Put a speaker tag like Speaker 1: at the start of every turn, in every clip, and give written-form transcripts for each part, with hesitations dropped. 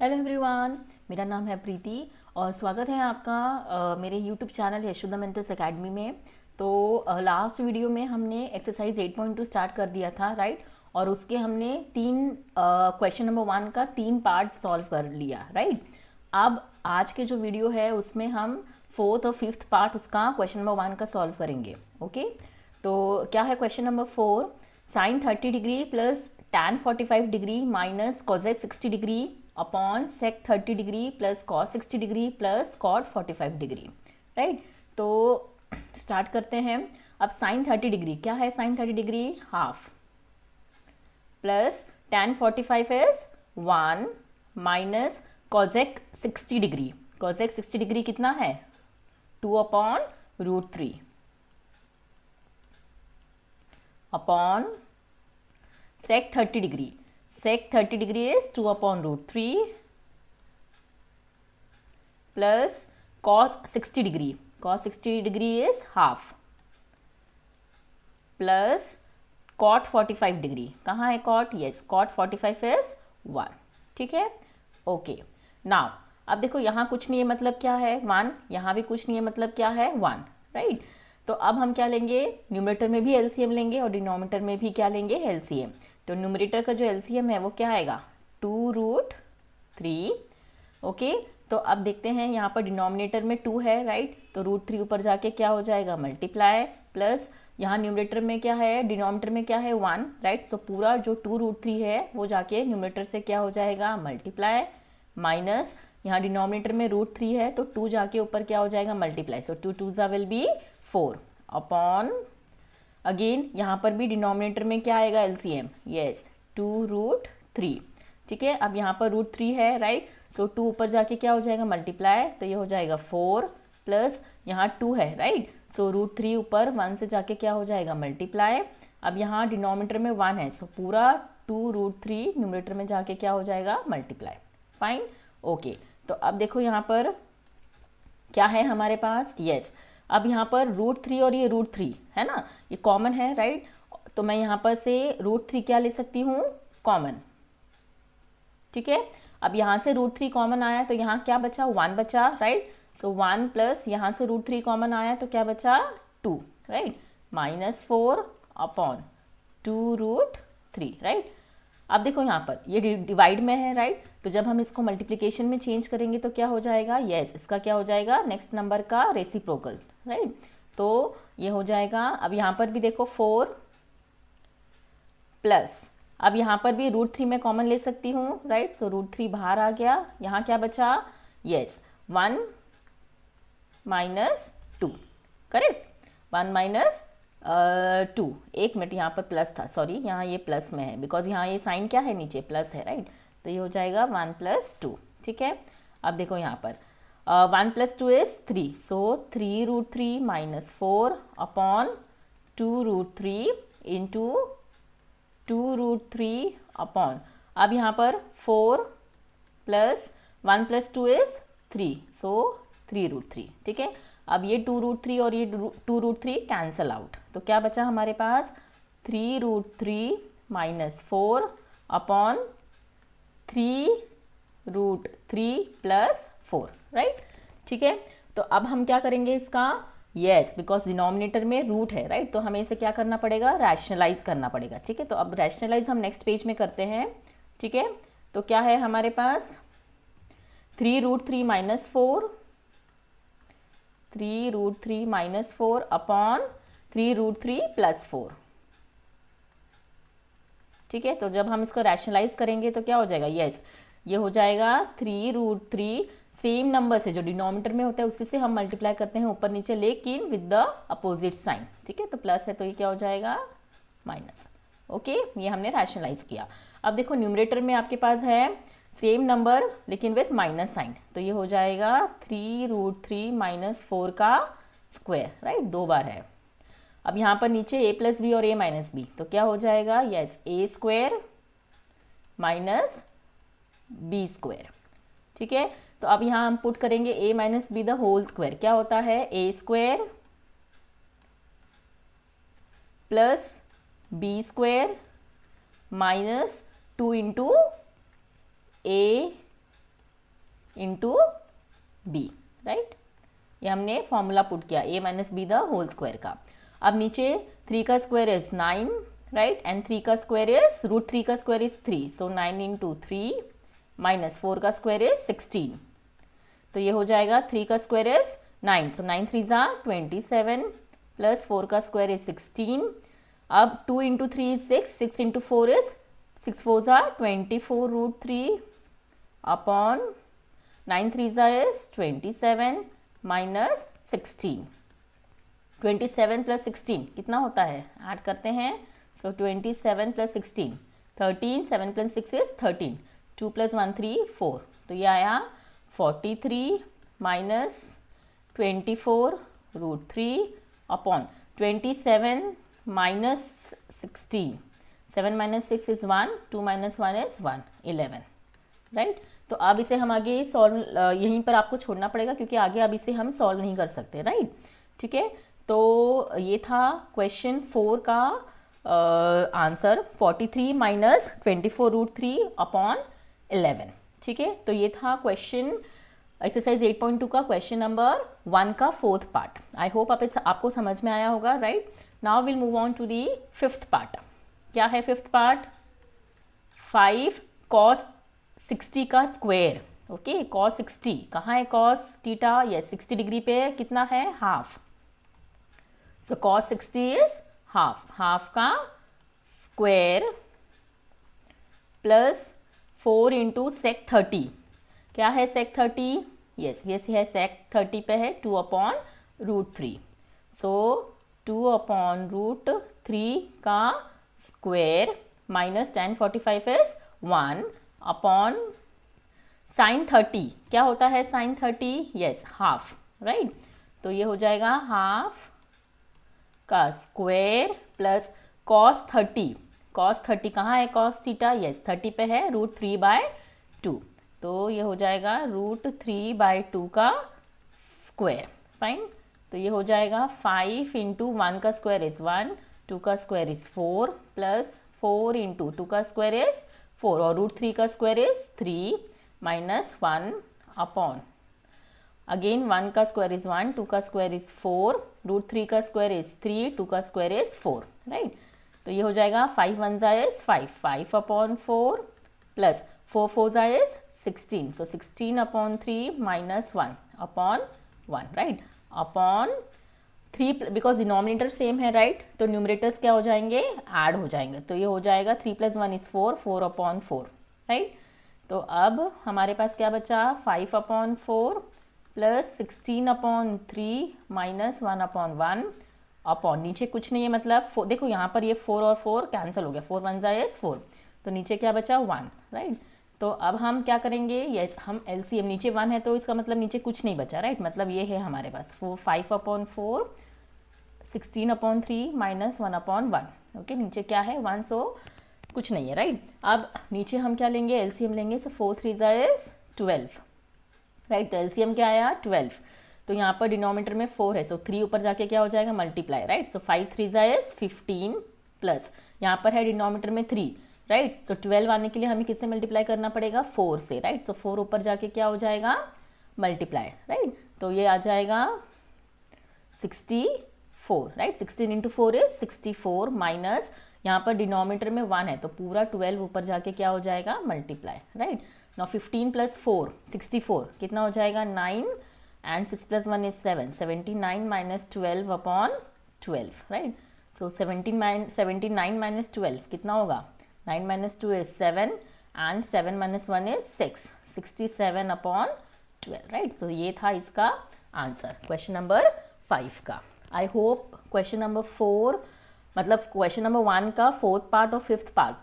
Speaker 1: Hello everyone, मेरा नाम है प्रीति और स्वागत है आपका मेरे यूट्यूब चैनल यशोदा मेंटल्स एकेडमी में। तो लास्ट वीडियो में हमने एक्सरसाइज 8.2 स्टार्ट कर दिया था, राइट। और उसके हमने क्वेश्चन नंबर 1 का 3 पार्ट सॉल्व कर लिया, राइट। अब आज के जो वीडियो है उसमें हम 4th और 5th पार्ट उसका क्वेश्चन नंबर 1 का सॉल्व करेंगे। ओके, तो क्या है question number 4। Sine 30 degree plus tan 45 degree minus cosec 60 degree upon sec 30 degree plus cos 60 degree plus cot 45 degree, right. तो स्टार्ट करते हैं। अब साइन 30 डिग्री क्या है? Sine 30 degree half plus tan 45 is 1 minus cosec 60 degree. cosec 60 degree कितना है? 2 upon √3 upon sec 30 degree. sec 30 degree is 2 upon √3 plus cos 60 degree. cos 60 degree is half plus cot 45 degree. कहाँ है cot? Yes, cot 45 is 1। ठीक है, okay. Now अब देखो यहाँ कुछ नहीं है, मतलब क्या है? 1। यहाँ भी कुछ नहीं है, मतलब क्या है? 1, राइट। तो अब हम क्या लेंगे? न्यूमरेटर में भी एलसीएम लेंगे और डिनोमिनेटर में भी क्या लेंगे? एलसीएम। तो न्यूमरेटर का जो एलसीएम है वो क्या आएगा? 2√3। ओके, तो अब देखते हैं यहाँ पर डिनोमिनेटर में 2 है, राइट। तो √3 ऊपर जाके क्या हो जाएगा? मल्टीप्लाई प्लस यहाँ न्यूमरेटर में क्या है? डिनोमिनेटर में क्या है? 1, राइट। सो पूरा जो 2√3 है वो जाके न्यूमरेटर से क्या हो जाएगा? मल्टीप्लाई माइनस यहाँ डिनोमिनेटर में √3 है तो 2 जाके ऊपर क्या हो जाएगा? Multiply. So 2 2 will be 4 upon again यहाँ पर भी डिनोमिनेटर में क्या आएगा? एलसीएम। यस, 2√3। ठीक है, अब यहाँ पर √3 है, राइट। सो 2 ऊपर जाके क्या हो जाएगा? मल्टीप्लाई। तो ये हो जाएगा 4 प्लस यहाँ 2 है, राइट। सो √3 ऊपर 1 से जाके क्या हो जाएगा? मल्टीप्लाई। अब यहाँ डिनोमिनेटर में 1 है, सो पूरा 2√3 न्यूमरेटर में जाके क्या हो जाएगा? मल्टीप्लाई। Fine, okay. तो अब देखो यहाँ पर क्या है हमारे पास? यस, अब यहाँ पर √3 और ये √3 है ना, ये कॉमन है, राइट। तो मैं यहाँ पर से √3 क्या ले सकती हूँ? कॉमन। ठीक है, अब यहाँ से √3 कॉमन आया तो यहाँ क्या बचा? 1 बचा, राइट। सो 1 प्लस यहाँ से √3 कॉमन आया तो क्या बचा? 2, राइट। -4 upon 2√3, right. अब देखो यहाँ पर ये डिवाइड में है, राइट। तो जब हम इसको मल्टीप्लिकेशन में चेंज करेंगे तो क्या हो जाएगा? यस, इसका क्या हो जाएगा? नेक्स्ट नंबर का रेसिप्रोकल, राइट। तो ये हो जाएगा। अब यहाँ पर भी देखो 4 प्लस, अब यहाँ पर भी √3 में कॉमन ले सकती हूँ, राइट। सो √3 बाहर आ गया, यहाँ क्या बचा? Yes, 1 minus 2, correct. 1 माइनस 2। एक मिनट, यहाँ पर प्लस था, सॉरी, यहाँ ये प्लस में है बिकॉज यहाँ ये साइन क्या है? नीचे प्लस है, राइट। तो ये हो जाएगा 1 + 2। ठीक है, अब देखो यहाँ पर 1 + 2 is 3, so 3√3 -4 upon 2√3 into 2√3 upon, अब यहाँ पर 4 प्लस 1 + 2 इज 3, सो 3√3। ठीक है, अब ये 2√3 और ये 2√3 कैंसल आउट, तो क्या बचा हमारे पास? 3√3 -4 अपॉन 3√3 + 4, राइट। ठीक है, तो अब हम क्या करेंगे इसका? यस, बिकॉज डिनोमिनेटर में रूट है, राइट। तो हमें इसे क्या करना पड़ेगा? रैशनलाइज करना पड़ेगा। ठीक है, तो अब रैशनलाइज हम नेक्स्ट पेज में करते हैं। ठीक है, तो क्या है हमारे पास? 3√3 -4, 3√3 -4 अपॉन 3√3 + 4। ठीक है, तो जब हम इसको रैशनलाइज करेंगे तो क्या हो जाएगा? यस, ये हो जाएगा 3√3 सेम नंबर से जो डिनोमिनेटर में होता है उसी से हम मल्टीप्लाई करते हैं ऊपर नीचे, लेकिन विद द अपोजिट साइन। ठीक है, तो प्लस है तो ये क्या हो जाएगा? माइनस। ओके, ये हमने रैशनलाइज किया। अब देखो न्यूमरेटर में आपके पास है सेम नंबर लेकिन विथ माइनस साइन, तो ये हो जाएगा 3√3 -4 का स्क्वायर, राइट। 2 बार है। अब यहाँ पर नीचे a + b और a - b, तो क्या हो जाएगा? Yes, a² minus b²। ठीक है, तो अब यहाँ हम पुट करेंगे a - b the whole square. क्या होता है? a² plus b² -2 into a into B, right. ये हमने फॉर्मूला पुट किया a minus B the whole square का। अब नीचे 3 का स्क्वायर इज 9, राइट, एंड 3 का स्क्वायर इज √3 का square is 3, so 9 into 3 minus 4 का स्क्वायर इज 16, तो ये हो जाएगा 3 का स्क्वायर इज 9, सो 9 3 ज़ा 27 प्लस 4 का स्क्वायर इज 16। अब 2 इंटू 3 इज 6, 6 इंटू 4 इज 6 4 ज़ा 24 √3 अपॉन 9 3 ज़ा इज 27 माइनस 16। 27 प्लस 16 कितना होता है, ऐड करते हैं, सो 27 प्लस 16 13, 7 प्लस 6 इज 13, 2 प्लस 1 3 4, तो ये आया 43 minus 24 √3 upon 27 minus 16, 7 minus 6 is 1, 2 minus 1 is 1, 11, right. तो अब इसे हम आगे सॉल्व यहीं पर आपको छोड़ना पड़ेगा क्योंकि आगे अब इसे हम सॉल्व नहीं कर सकते, राइट, ठीक है। तो ये था क्वेश्चन 4 का आंसर, 43 माइनस 24 √3 अपॉन 11, ठीक है। तो ये था क्वेश्चन एक्सरसाइज 8.2 का क्वेश्चन नंबर 1 का 4th पार्ट। आई होप आपको समझ में आया होगा, right. Now will move on to the 5th part. क्या है 5th पार्ट, 5 cos 60 का स्क्वायर, ओके, cos 60 कहाँ है, cos थीटा, यस 60 डिग्री पे कितना है, half, so cos 60 is half, half का स्क्वायर प्लस 4 इंटू sec 30, क्या है sec 30, यस ये है sec 30 पे है 2 अपॉन √3, सो 2 अपॉन √3 का square minus tan 45 is 1 upon sin 30, क्या होता है sin 30, यस हाफ, राइट, तो ये हो जाएगा हाफ का स्क्वायर प्लस cos 30 कहाँ है cos थीटा, यस 30 पे है √3/2, तो ये हो जाएगा √3/2 का स्क्वायर, फाइन। तो ये हो जाएगा 5 इंटू 1 का स्क्वायर इज 1, 2 का स्क्वायर इज 4 प्लस 4 इंटू 2 का स्क्वायर इज 4 और √3 का square is 3 minus 1 upon again 1 का स्क्वायर इज 1, 2 का स्क्वायर इज 4, √3 का स्क्वायर इज 3, 2 का स्क्वायर इज 4, राइट। तो ये हो जाएगा 5 1 ज़ा इज 5, 5 अपॉन 4 प्लस 4 4 ज़ा is 16, so 16 upon 3 minus 1 upon 1, right, upon 3, because denominator same है, राइट, तो न्यूमरेटर्स क्या हो जाएंगे, ऐड हो जाएंगे, तो ये हो जाएगा 3 + 1 इज 4, 4 अपॉन 4, राइट। तो अब हमारे पास क्या बचा, 5 upon 4 plus 16 upon 3 minus 1 upon 1 upon नीचे कुछ नहीं है, मतलब देखो यहाँ पर ये 4 और 4 कैंसिल हो गया, 4 1 ज़ा इज 4, तो नीचे क्या बचा 1, राइट। तो अब हम क्या करेंगे, यस हम LCM, नीचे 1 है तो इसका मतलब नीचे कुछ नहीं बचा, राइट, मतलब ये है हमारे पास 5 upon 4 16 upon 3 minus 1 upon 1, okay, नीचे क्या है 1, सो कुछ नहीं है, राइट। अब नीचे हम क्या लेंगे, LCM लेंगे, सो 4 3 ज़ा इज 12, राइट, तो LCM क्या आया 12, तो यहाँ पर डिनोमिनेटर में 4 है, सो 3 ऊपर जाके क्या हो जाएगा मल्टीप्लाई, राइट, सो 5 3 ज़ा इज 15 प्लस यहाँ पर है डिनोमिनेटर में 3, राइट, सो 12 आने के लिए हमें किससे मल्टीप्लाई करना पड़ेगा, 4 से, राइट, सो 4 ऊपर जाके क्या हो जाएगा मल्टीप्लाई, राइट, तो ये आ जाएगा 64, राइट, 16 इंटू 4 इज 64 माइनस यहाँ पर डिनोमिनेटर में 1 है तो पूरा 12 ऊपर जाके क्या हो जाएगा मल्टीप्लाई, राइट। नाउ 15 + 4 64 कितना हो जाएगा 9 and 6 + 1 is 7, 79 minus 12 upon 12, right, so 79 minus 12 कितना होगा, 9 minus 2 is 7 and 7 minus 1 is 6, 67 upon 12, right. So ये था इसका आंसर क्वेश्चन नंबर 5 का। आई होप क्वेश्चन नंबर 4 मतलब क्वेश्चन नंबर 1 का 4th पार्ट और 5th पार्ट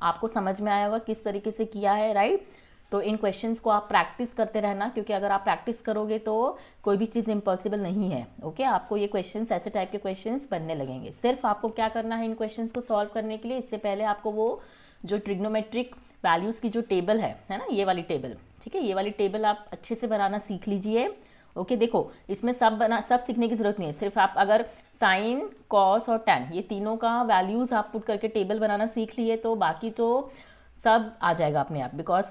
Speaker 1: आपको समझ में आया होगा किस तरीके से किया है, राइट। तो इन क्वेश्चंस को आप प्रैक्टिस करते रहना, क्योंकि अगर आप प्रैक्टिस करोगे तो कोई भी चीज़ इम्पॉसिबल नहीं है, ओके। आपको ये क्वेश्चंस ऐसे टाइप के क्वेश्चंस बनने लगेंगे। सिर्फ आपको क्या करना है इन क्वेश्चंस को सॉल्व करने के लिए, इससे पहले आपको वो जो ट्रिग्नोमेट्रिक वैल्यूज़ की जो टेबल है ना, ये वाली टेबल, ठीक है, ये वाली टेबल आप अच्छे से बनाना सीख लीजिए, ओके। देखो इसमें सब सीखने की ज़रूरत नहीं है, सिर्फ आप अगर साइन कॉस और टैन ये तीनों का वैल्यूज़ आप पुट करके टेबल बनाना सीख लिए तो बाकी तो सब आ जाएगा अपने आप, बिकॉज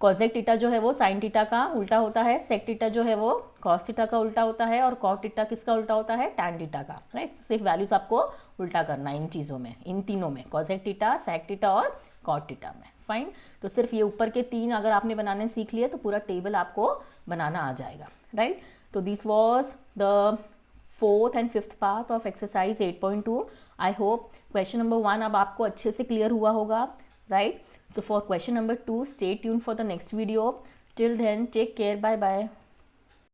Speaker 1: कॉजेक टीटा जो है वो साइन टीटा का उल्टा होता है, सेक टीटा जो है वो कॉस टीटा का उल्टा होता है, और कॉट टीटा किसका उल्टा होता है, टैन टीटा का, राइट। सिर्फ वैल्यूज आपको उल्टा करना है इन चीज़ों में, इन तीनों में, कॉजेक टीटा, सेक टीटा और कॉट टीटा में। फाइन। तो सिर्फ ये ऊपर के 3 अगर आपने बनाने सीख लिए तो पूरा टेबल आपको बनाना आ जाएगा, राइट। तो this was the 4th and 5th part of exercise 8.2। I hope question number 1 अब आपको अच्छे से क्लियर हुआ होगा, right. So for question number 2, stay tuned for the next video. Till then, take care. Bye bye.